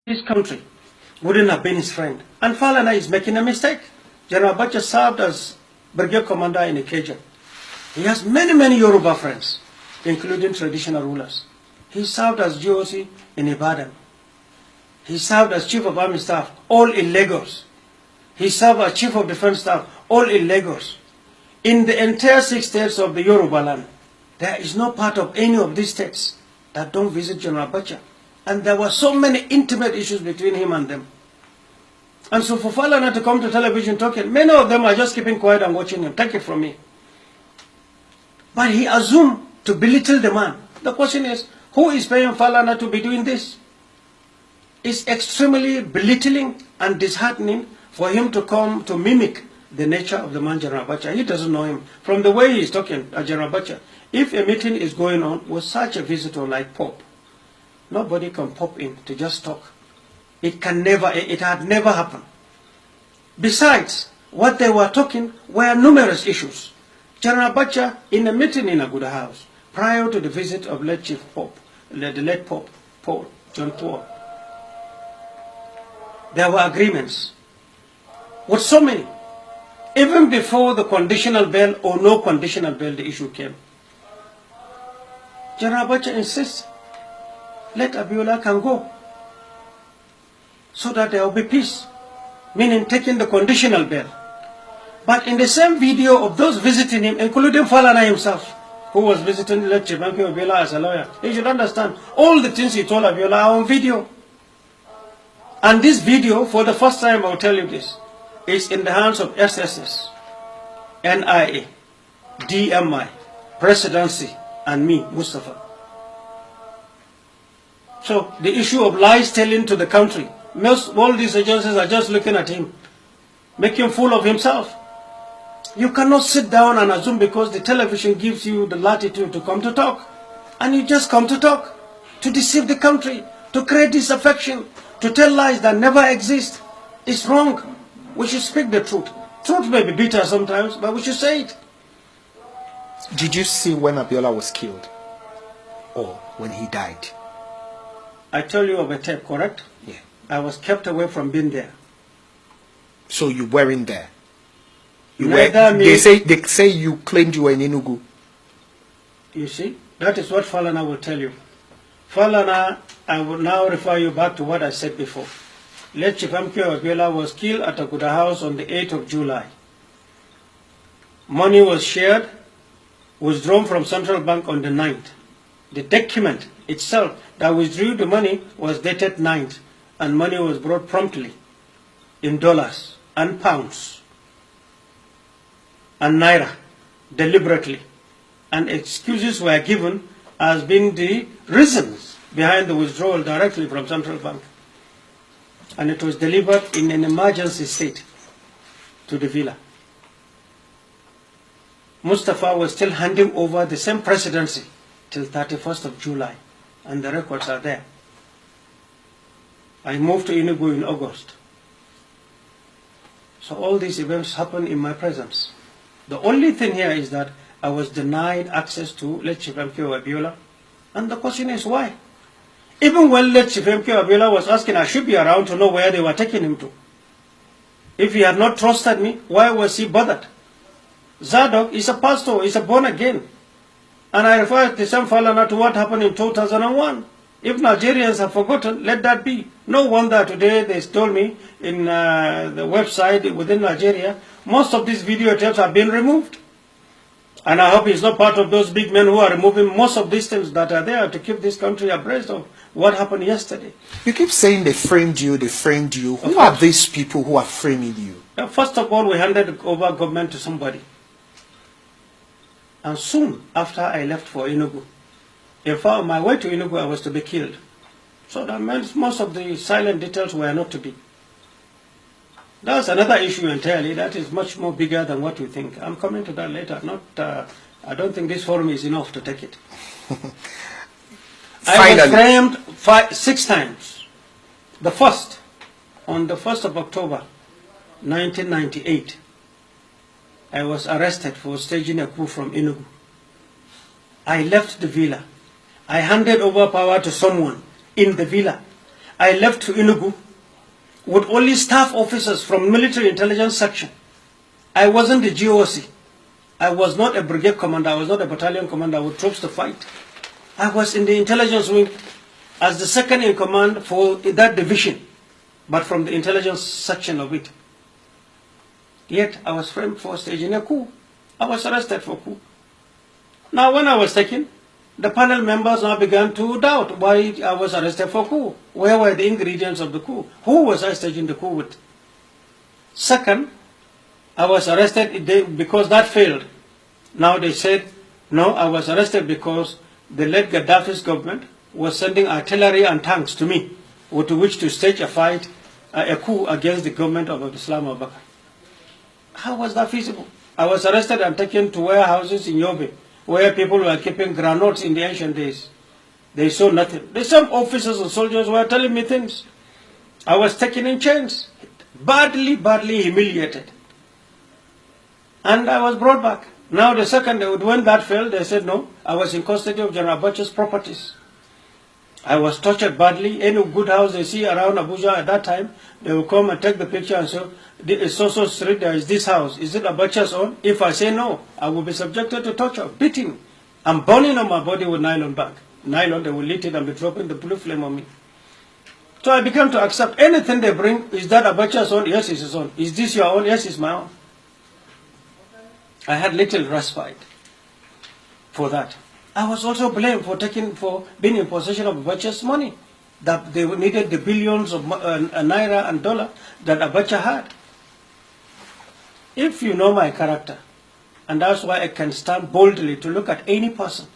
This country wouldn't have been his friend. And Falana is making a mistake. General Abacha served as brigade commander in Ikeja. He has many Yoruba friends, including traditional rulers. He served as GOC in Ibadan. He served as chief of army staff, all in Lagos. He served as chief of defense staff, all in Lagos. In the entire 6 states of the Yoruba land, there is no part of any of these states that don't visit General Abacha. And there were so many intimate issues between him and them. And so for Falana to come to television talking, many of them are just keeping quiet and watching him. Take it from me. But he assumed to belittle the man. The question is, who is paying Falana to be doing this? It's extremely belittling and disheartening for him to come to mimic the nature of the man General Abacha. He doesn't know him. From the way he's talking, General Abacha, if a meeting is going on with such a visitor like Pope, nobody can pop in to just talk. It had never happened. Besides, what they were talking were numerous issues. General Abacha, in a meeting in Aguda House, prior to the visit of late Chief Pope, the late Pope, John Paul, there were agreements with so many. Even before the conditional bail or no conditional bail, the issue came. General Abacha insists, let Abiola can go, so that there will be peace, meaning taking the conditional bail. But in the same video of those visiting him, including Falana himself, who was visiting Chief-M-K Abiola as a lawyer, he should understand all the things he told Abiola are on video. And this video, for the first time I will tell you this, is in the hands of SSS, NIA, DMI, Presidency, and me, Mustafa. So the issue of lies telling to the country, all these agencies are just looking at him, making a fool of himself. You cannot sit down and assume because the television gives you the latitude to come to talk, and you just come to talk, to deceive the country, to create disaffection, to tell lies that never exist. It's wrong. We should speak the truth. Truth may be bitter sometimes, but we should say it. Did you see when Abiola was killed? Or when he died? I tell you of a tape, correct? Yeah. I was kept away from being there. So you weren't there? They say you claimed you were in Enugu. You see, that is what Falana will tell you. Falana, I will now refer you back to what I said before. Late Chief-M-K Abiola was killed at Aguda House on the 8th of July. Money was shared, withdrawn from Central Bank on the 9th. The document itself that withdrew the money was dated 9th, and money was brought promptly in dollars and pounds and naira, deliberately. And excuses were given as being the reasons behind the withdrawal directly from Central Bank. And it was delivered in an emergency state to the villa. Mustafa was still handing over the same presidency till 31st of July, and the records are there. I moved to Enugu in August. So all these events happened in my presence. The only thing here is that I was denied access to late Chief-M-K Abiola, and the question is why? Even when late Chief-M-K Abiola was asking, I should be around to know where they were taking him to. If he had not trusted me, why was he bothered? Zadok is a pastor, he's a born again. And I refer the same Falana to what happened in 2001. If Nigerians have forgotten, let that be. No wonder today they told me in the website within Nigeria, most of these videotapes have been removed. And I hope he's not part of those big men who are removing most of these things that are there to keep this country abreast of what happened yesterday. You keep saying they framed you, they framed you. Who are these people who are framing you? First of all, we handed over government to somebody. And soon after I left for Enugu, in fact, on my way to Enugu, I was to be killed. So that meant most of the silent details were not to be. That's another issue entirely. That is much more bigger than what you think. I'm coming to that later. I don't think this forum is enough to take it. I was framed 6 times. The first, on the 1st of October, 1998, I was arrested for staging a coup from Enugu. I left the villa. I handed over power to someone in the villa. I left to Enugu with only staff officers from military intelligence section. I wasn't the GOC. I was not a brigade commander. I was not a battalion commander with troops to fight. I was in the intelligence wing as the second in command for that division, but from the intelligence section of it. Yet I was framed for staging a coup. I was arrested for coup. Now when I was taken, the panel members now began to doubt why I was arrested for coup. Where were the ingredients of the coup? Who was I staging the coup with? Second, I was arrested because that failed. Now they said, no, I was arrested because the late Gaddafi's government was sending artillery and tanks to me, with which to stage a fight, a coup against the government of Islam Abubakar. How was that feasible? I was arrested and taken to warehouses in Yobe, where people were keeping granules in the ancient days. They saw nothing. Some officers and soldiers were telling me things. I was taken in chains, badly humiliated. And I was brought back. Now the second, when that failed, they said no, I was in custody of General Abacha's properties. I was tortured badly. Any good house they see around Abuja at that time, they will come and take the picture and say, so street, there is this house. Is it Abacha's own? If I say no, I will be subjected to torture, beating, and burning on my body with nylon bag. Nylon, they will lit it and be dropping the blue flame on me. So I began to accept anything they bring. Is that Abacha's own? Yes, it's his own. Is this your own? Yes, it's my own. I had little respite for that. I was also blamed for being in possession of Abacha's money, that they needed the billions of naira and dollar that Abacha had. If you know my character, and that's why I can stand boldly to look at any person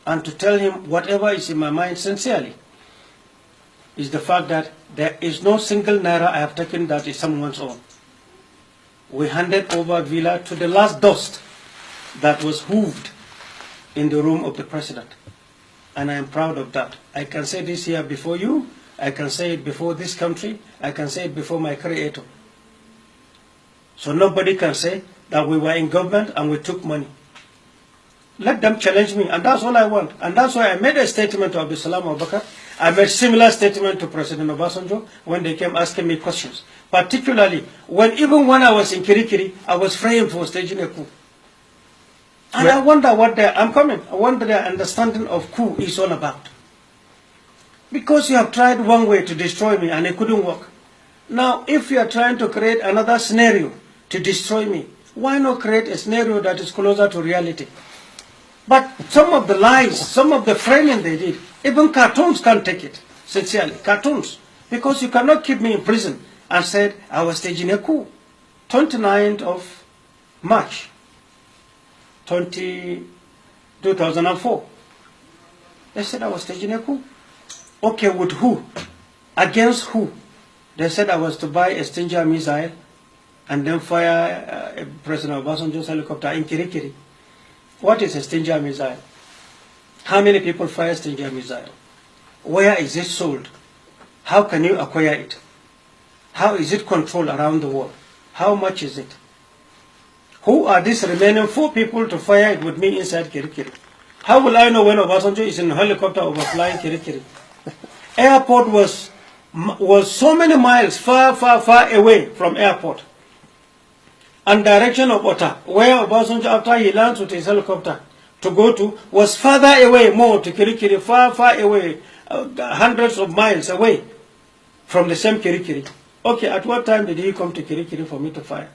and to tell him whatever is in my mind sincerely, is the fact that there is no single naira I have taken that is someone's own. We handed over Villa to the last dust that was hooved in the room of the president. And I am proud of that. I can say this here before you. I can say it before this country. I can say it before my creator. So nobody can say that we were in government and we took money. Let them challenge me, and that's all I want. And that's why I made a statement to Abdulsalam Abubakar. I made similar statement to President Obasanjo when they came asking me questions. Particularly, even when I was in Kirikiri, I was framed for staging a coup. And I wonder what I wonder their understanding of coup is all about. Because you have tried one way to destroy me and it couldn't work. Now, if you are trying to create another scenario to destroy me, why not create a scenario that is closer to reality? But some of the lies, some of the framing they did, even cartoons can't take it, sincerely, cartoons. Because you cannot keep me in prison and said I was staging a coup. 29th of March, 2004. They said I was staging a coup. Okay, with who? Against who? They said I was to buy a Stinger missile and then fire President Obasanjo's helicopter in Kirikiri. What is a Stinger missile? How many people fire Stinger missile? Where is it sold? How can you acquire it? How is it controlled around the world? How much is it? Who are these remaining 4 people to fire it with me inside Kirikiri? How will I know when Obasanjo is in a helicopter overflying Kirikiri? Airport was so many miles far away from airport. And direction of Ota, where Obasanjo, after he lands with his helicopter to go to, was farther away more to Kirikiri, far away, hundreds of miles away from the same Kirikiri. Okay, at what time did he come to Kirikiri for me to fire?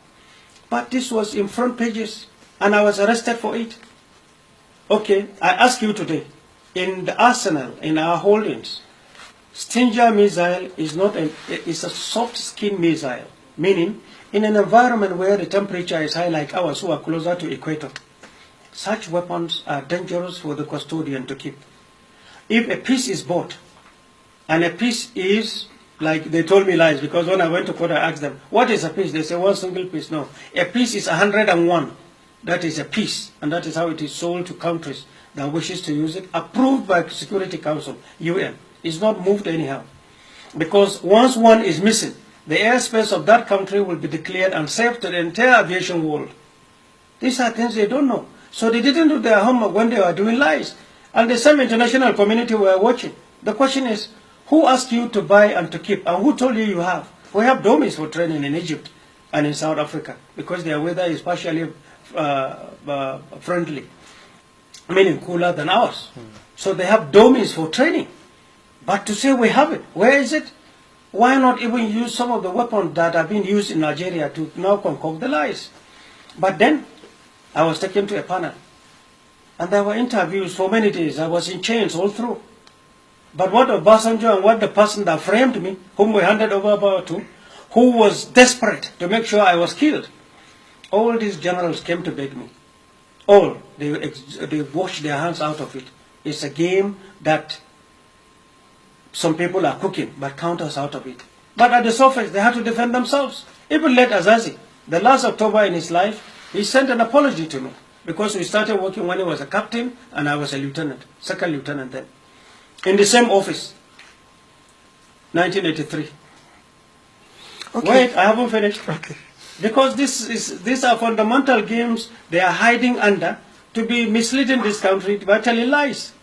But this was in front pages, and I was arrested for it. Okay, I ask you today, in the arsenal, in our holdings, Stinger missile is it's a soft skin missile, meaning in an environment where the temperature is high like ours who are closer to equator. Such weapons are dangerous for the custodian to keep. If a piece is bought, and a piece is, like they told me lies, because when I went to court I asked them, what is a piece? They say one single piece. No, a piece is 101. That is a piece, and that is how it is sold to countries that wishes to use it, approved by Security Council, UN. It's not moved anyhow. Because once one is missing, the airspace of that country will be declared unsafe to the entire aviation world. These are things they don't know. So they didn't do their homework when they were doing lies. And the same international community were watching. The question is, Who asked you to buy and to keep? And who told you you have? We have dummies for training in Egypt and in South Africa because their weather is partially friendly, meaning cooler than ours. So they have dummies for training. But to say we have it, where is it? Why not even use some of the weapons that have been used in Nigeria to now concoct the lies? But then I was taken to a panel and there were interviews for many days. I was in chains all through. But what Obasanjo and what the person that framed me, whom we handed over to, who was desperate to make sure I was killed, all these generals came to beg me. All. They washed their hands out of it. It's a game that some people are cooking, but count us out of it. But at the surface, they had to defend themselves. Even late Azazi, the last October in his life, he sent an apology to me because we started working when he was a captain and I was a lieutenant, second lieutenant then. In the same office, 1983. Okay. Wait, I haven't finished. Okay. Because these are fundamental games they are hiding under to be misleading this country by telling lies.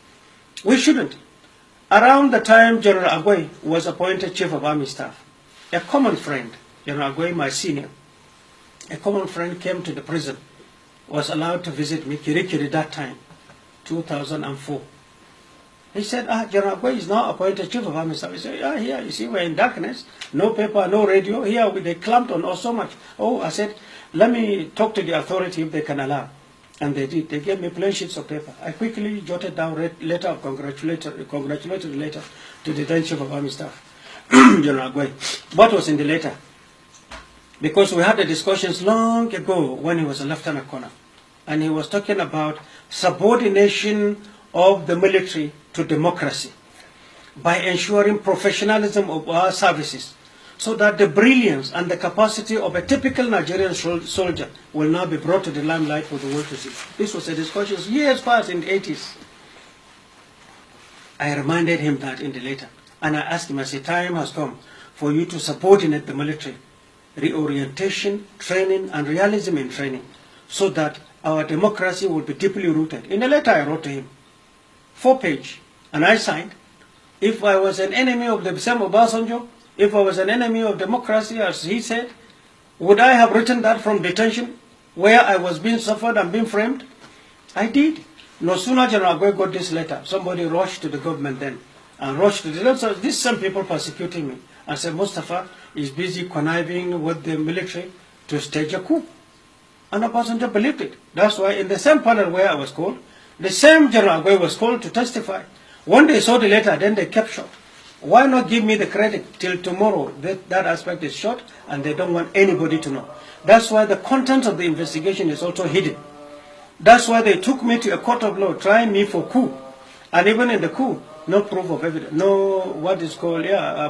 We shouldn't. Around the time General Agwai was appointed Chief of Army Staff, a common friend, General Agwai, my senior, a common friend came to the prison, was allowed to visit me, Kirikiri that time, 2004. He said, General Agwai is now appointed Chief of Army Staff. He said, here, you see, we're in darkness, no paper, no radio. Here, they clamped on us so much. Oh, I said, let me talk to the authority if they can allow. And they did. They gave me plain sheets of paper. I quickly jotted down a letter of congratulatory letter to the then Chief of Army Staff, General Agwai. What was in the letter? Because we had the discussions long ago when he was a lieutenant colonel. And he was talking about subordination of the military to democracy by ensuring professionalism of our services so that the brilliance and the capacity of a typical Nigerian soldier will now be brought to the limelight for the world to see. This was a discussion years past in the 80s. I reminded him that in the letter. And I asked him, I said, time has come for you to subordinate the military, reorientation, training, and realism in training, so that our democracy will be deeply rooted. In a letter I wrote to him, 4-page, and I signed. If I was an enemy of the same Obasanjo, if I was an enemy of democracy, as he said, would I have written that from detention, where I was being suffered and being framed? I did. No sooner General Agwai got this letter, somebody rushed to the government then, and rushed to the letter. These some people persecuting me, and said, Mustafa is busy conniving with the military to stage a coup. And Obasanjo believed it. That's why in the same panel where I was called, the same General Agwai was called to testify. When they saw the letter, then they kept short. Why not give me the credit till tomorrow? That aspect is short and they don't want anybody to know. That's why the content of the investigation is also hidden. That's why they took me to a court of law, trying me for coup. And even in the coup, no proof of evidence, no what is called,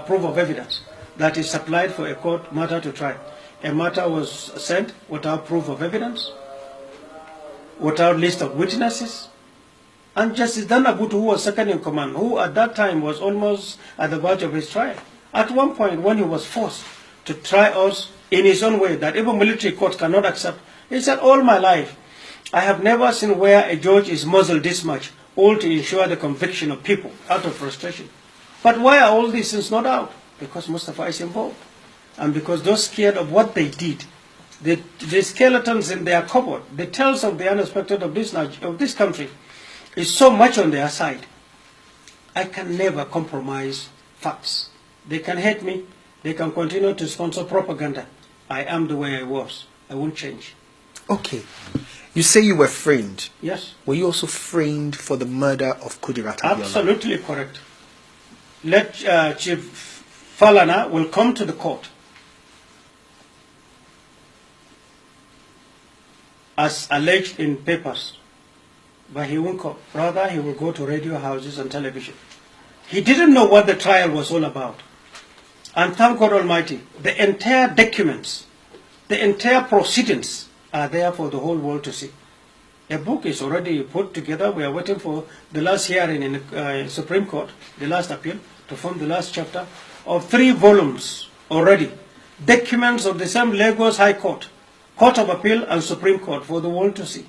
proof of evidence that is supplied for a court matter to try. A matter was sent without proof of evidence, without list of witnesses. And Justice Danabutu, who was second in command, who at that time was almost at the verge of his trial, at one point when he was forced to try us in his own way that even military courts cannot accept, he said, all my life, I have never seen where a judge is muzzled this much, all to ensure the conviction of people out of frustration. But why are all these things not out? Because Mustafa is involved. And because those scared of what they did, the skeletons in their cupboard, the tales of the unexpected of this country, is so much on their side. I can never compromise facts. They can hate me. They can continue to sponsor propaganda. I am the way I was. I won't change. Okay. You say you were framed. Yes. Were you also framed for the murder of Kudirat Abiola? Absolutely correct. Let Chief Falana will come to the court as alleged in papers. But he won't come. Rather, he will go to radio houses and television. He didn't know what the trial was all about. And thank God Almighty, the entire documents, the entire proceedings are there for the whole world to see. A book is already put together. We are waiting for the last hearing in the Supreme Court, the last appeal, to form the last chapter of 3 volumes already. Documents of the same Lagos High Court, Court of Appeal and Supreme Court for the world to see.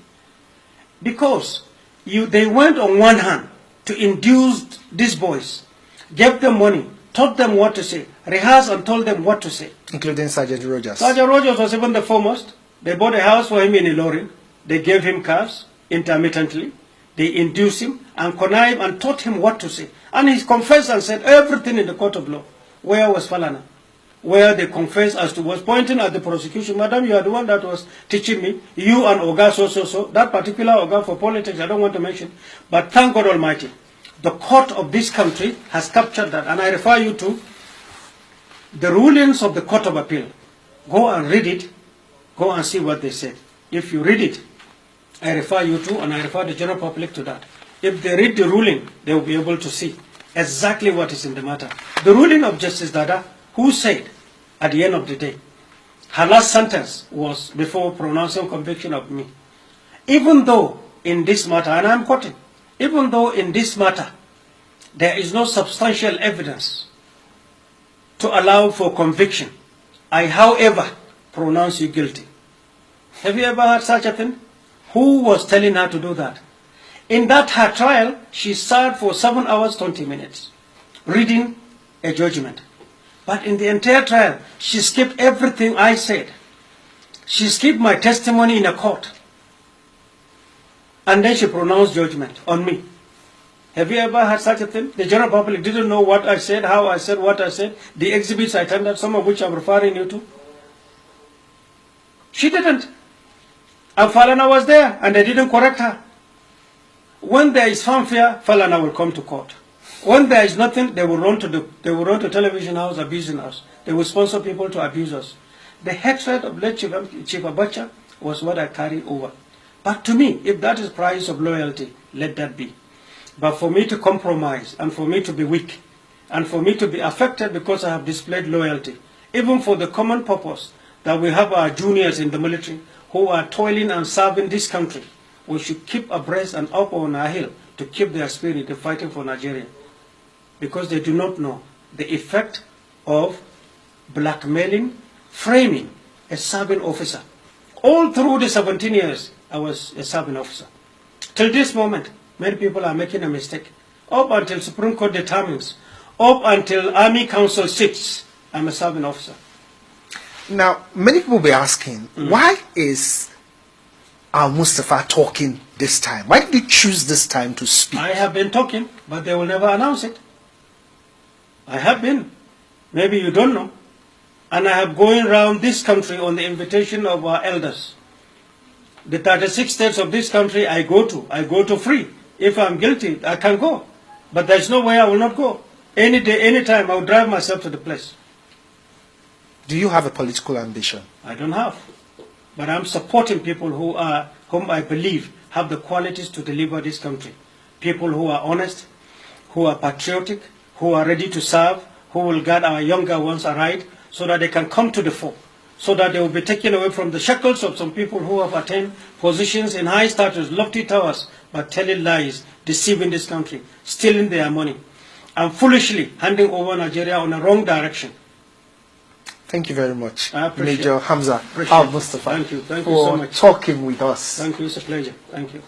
Because they went on one hand to induce these boys, gave them money taught them what to say, rehearsed and told them what to say. Including Sergeant Rogers. Sergeant Rogers was even the foremost. They bought a house for him in Ilorin. They gave him cars intermittently. They induced him and connived and taught him what to say. And he confessed and said everything in the court of law. Where was Falana? Where they confessed as to, was pointing at the prosecution. Madam, you are the one that was teaching me. You and Oga so. That particular Oga for politics, I don't want to mention. But thank God Almighty, the court of this country has captured that. And I refer you to the rulings of the Court of Appeal. Go and read it. Go and see what they said. If you read it, I refer you to, and I refer the general public to that. If they read the ruling, they will be able to see exactly what is in the matter. The ruling of Justice Dada, who said at the end of the day, her last sentence was before pronouncing conviction of me. Even though in this matter, and I'm quoting, even though in this matter there is no substantial evidence to allow for conviction, I, however, pronounce you guilty. Have you ever heard such a thing? Who was telling her to do that? In that her trial, she sat for 7 hours, 20 minutes, reading a judgment. But in the entire trial, she skipped everything I said. She skipped my testimony in a court. And then she pronounced judgment on me. Have you ever heard such a thing? The general public didn't know what I said, how I said what I said, the exhibits I tendered, some of which I'm referring you to. She didn't. And Falana was there, and they didn't correct her. When there is fanfare, Falana will come to court. When there is nothing, they will run to television house, abusing us. They will sponsor people to abuse us. The hatred of late Chief Abacha was what I carry over. But to me, if that is price of loyalty, let that be. But for me to compromise, and for me to be weak, and for me to be affected because I have displayed loyalty, even for the common purpose that we have our juniors in the military who are toiling and serving this country, we should keep abreast and up on our hill to keep their spirit in fighting for Nigeria. Because they do not know the effect of blackmailing, framing a serving officer. All through the 17 years, I was a serving officer. Till this moment, many people are making a mistake. Up until Supreme Court determines, up until Army Council sits, I'm a serving officer. Now, many people will be asking, why is Al-Mustapha talking this time? Why did he choose this time to speak? I have been talking, but they will never announce it. I have been. Maybe you don't know. And I have going around this country on the invitation of our elders. The 36 states of this country I go to free. If I'm guilty, I can go. But there's no way I will not go. Any day, any time, I will drive myself to the place. Do you have a political ambition? I don't have. But I'm supporting people whom I believe have the qualities to deliver this country. People who are honest, who are patriotic, who are ready to serve, who will guide our younger ones aright, so that they can come to the fore, so that they will be taken away from the shackles of some people who have attained positions in high status, lofty towers, but telling lies, deceiving this country, stealing their money, and foolishly handing over Nigeria on a wrong direction. Thank you very much, I appreciate Major Hamza Al Mustapha, Thank you so for much. talking with us. Thank you, it's a pleasure. Thank you.